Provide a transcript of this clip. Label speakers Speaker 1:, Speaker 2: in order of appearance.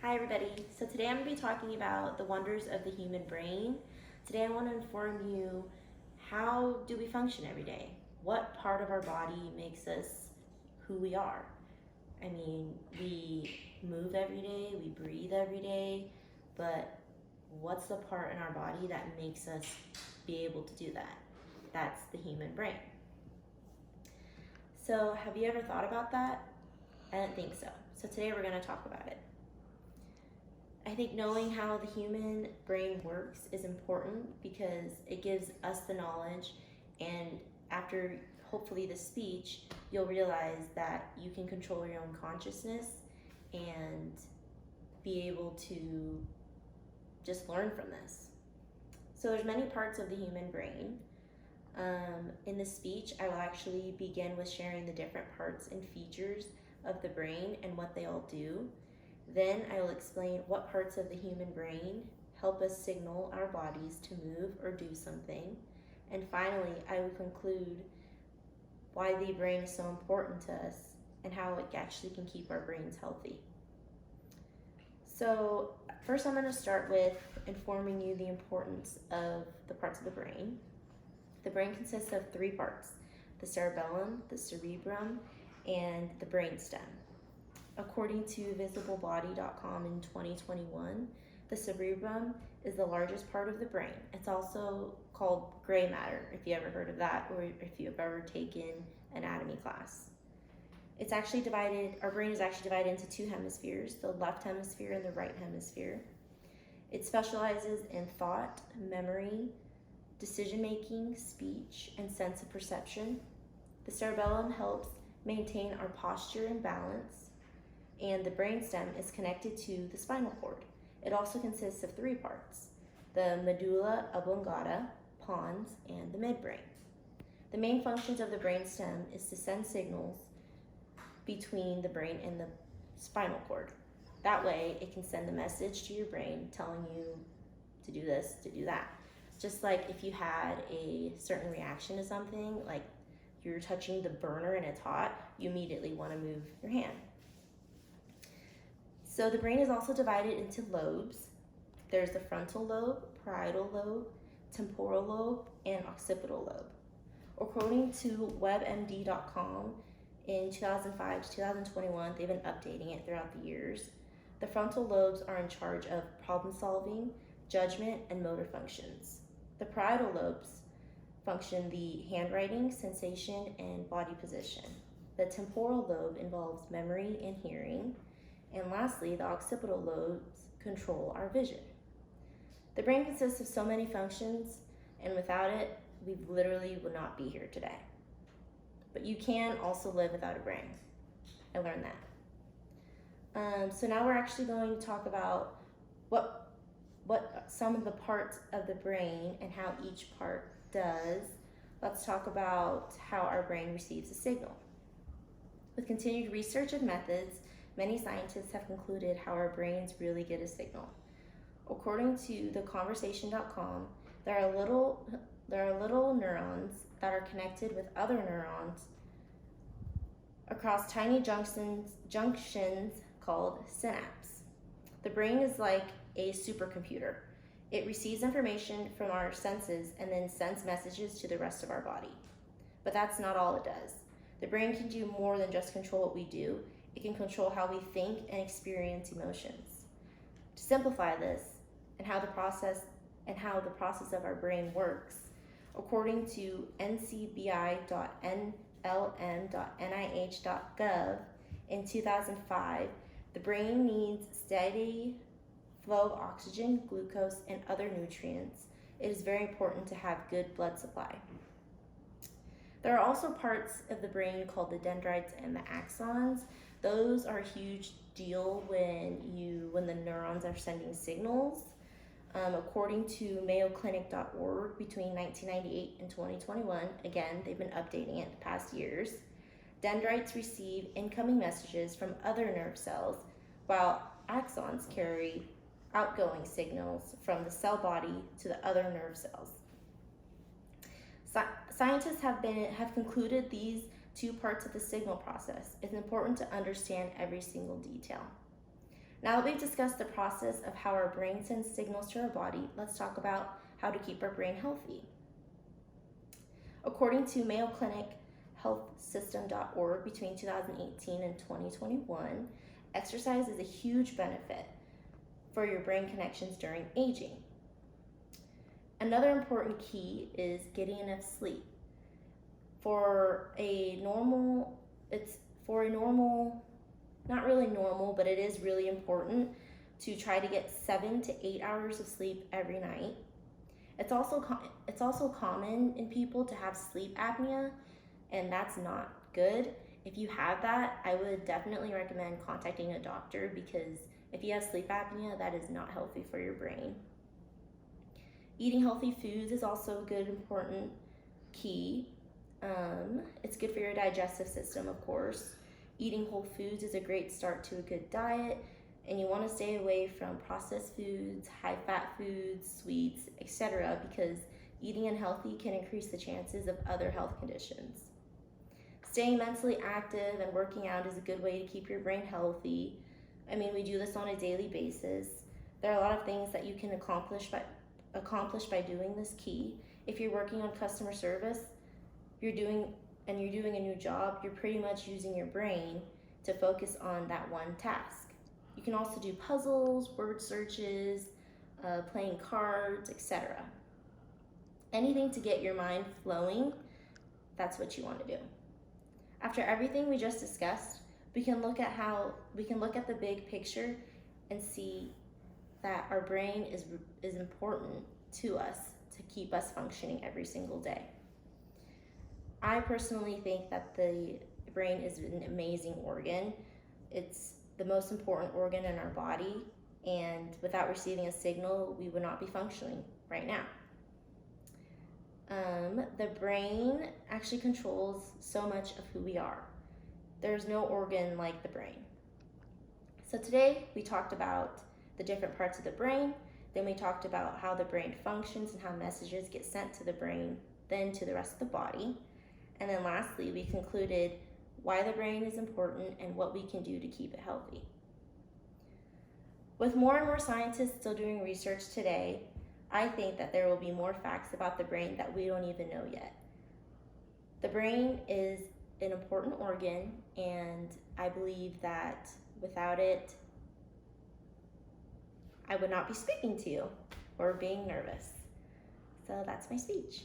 Speaker 1: Hi everybody. So today I'm going to be talking about the wonders of the human brain. Today I want to inform you, how do we function every day? What part of our body makes us who we are? I mean, we move every day, we breathe every day, but what's the part in our body that makes us be able to do that? That's the human brain. So have you ever thought about that? I don't think so. So today we're going to talk about it. I think knowing how the human brain works is important because it gives us the knowledge, and after hopefully the speech, you'll realize that you can control your own consciousness and be able to just learn from this. So there's many parts of the human brain. In this speech, I will actually begin with sharing the different parts and features of the brain and what they all do. Then I will explain what parts of the human brain help us signal our bodies to move or do something. And finally, I will conclude why the brain is so important to us and how it actually can keep our brains healthy. So first I'm going to start with informing you the importance of the parts of the brain. The brain consists of three parts: the cerebellum, the cerebrum, and the brainstem. According to visiblebody.com in 2021, the cerebrum is the largest part of the brain. It's also called gray matter, if you ever heard of that, or if you've ever taken anatomy class. Our brain is actually divided into two hemispheres, the left hemisphere and the right hemisphere. It specializes in thought, memory, decision-making, speech, and sense of perception. The cerebellum helps maintain our posture and balance, and the brainstem is connected to the spinal cord. It also consists of three parts: the medulla oblongata, pons, and the midbrain. The main functions of the brainstem is to send signals between the brain and the spinal cord. That way, it can send a message to your brain telling you to do this, to do that. Just like if you had a certain reaction to something, like you're touching the burner and it's hot, you immediately want to move your hand. So the brain is also divided into lobes. There's the frontal lobe, parietal lobe, temporal lobe, and occipital lobe. According to WebMD.com, in 2005 to 2021, they've been updating it throughout the years. The frontal lobes are in charge of problem solving, judgment, and motor functions. The parietal lobes function the handwriting, sensation, and body position. The temporal lobe involves memory and hearing. And lastly, the occipital lobes control our vision. The brain consists of so many functions, and without it, we literally would not be here today. But you can also live without a brain. I learned that. So now we're actually going to talk about what some of the parts of the brain and how each part does. Let's talk about how our brain receives a signal. With continued research and methods, many scientists have concluded how our brains really get a signal. According to theconversation.com, there are little neurons that are connected with other neurons across tiny junctions called synapses. The brain is like a supercomputer. It receives information from our senses and then sends messages to the rest of our body. But that's not all it does. The brain can do more than just control what we do. It can control how we think and experience emotions. To simplify this and how the process of our brain works, according to ncbi.nlm.nih.gov in 2005, the brain needs steady flow of oxygen, glucose, and other nutrients. It is very important to have good blood supply. There are also parts of the brain called the dendrites and the axons. Those are a huge deal when the neurons are sending signals. According to mayoclinic.org, between 1998 and 2021, again, they've been updating it the past years, dendrites receive incoming messages from other nerve cells, while axons carry outgoing signals from the cell body to the other nerve cells. Scientists have concluded these two parts of the signal process. It's important to understand every single detail. Now that we've discussed the process of how our brain sends signals to our body, let's talk about how to keep our brain healthy. According to Mayo Clinic healthsystem.org, between 2018 and 2021, exercise is a huge benefit for your brain connections during aging. Another important key is getting enough sleep. For a normal, not really normal, but it is really important to try to get 7 to 8 hours of sleep every night. It's also common in people to have sleep apnea, and that's not good. If you have that, I would definitely recommend contacting a doctor, because if you have sleep apnea, that is not healthy for your brain. Eating healthy foods is also a good, important key. It's good for your digestive system, of course. Eating whole foods is a great start to a good diet, and you want to stay away from processed foods, high-fat foods, sweets, etc., because eating unhealthy can increase the chances of other health conditions. Staying mentally active and working out is a good way to keep your brain healthy. I mean, we do this on a daily basis. There are a lot of things that you can accomplish by doing this key. If you're working on customer service, you're doing a new job, you're pretty much using your brain to focus on that one task. You can also do puzzles, word searches, playing cards, etc. Anything to get your mind flowing, that's what you want to do. After everything we just discussed, we can look at the big picture and see that our brain is important to us to keep us functioning every single day. I personally think that the brain is an amazing organ. It's the most important organ in our body, and without receiving a signal, we would not be functioning right now. The brain actually controls so much of who we are. There's no organ like the brain. So today we talked about the different parts of the brain, then we talked about how the brain functions and how messages get sent to the brain, then to the rest of the body. And then lastly, we concluded why the brain is important and what we can do to keep it healthy. With more and more scientists still doing research today, I think that there will be more facts about the brain that we don't even know yet. The brain is an important organ, and I believe that without it, I would not be speaking to you or being nervous. So that's my speech.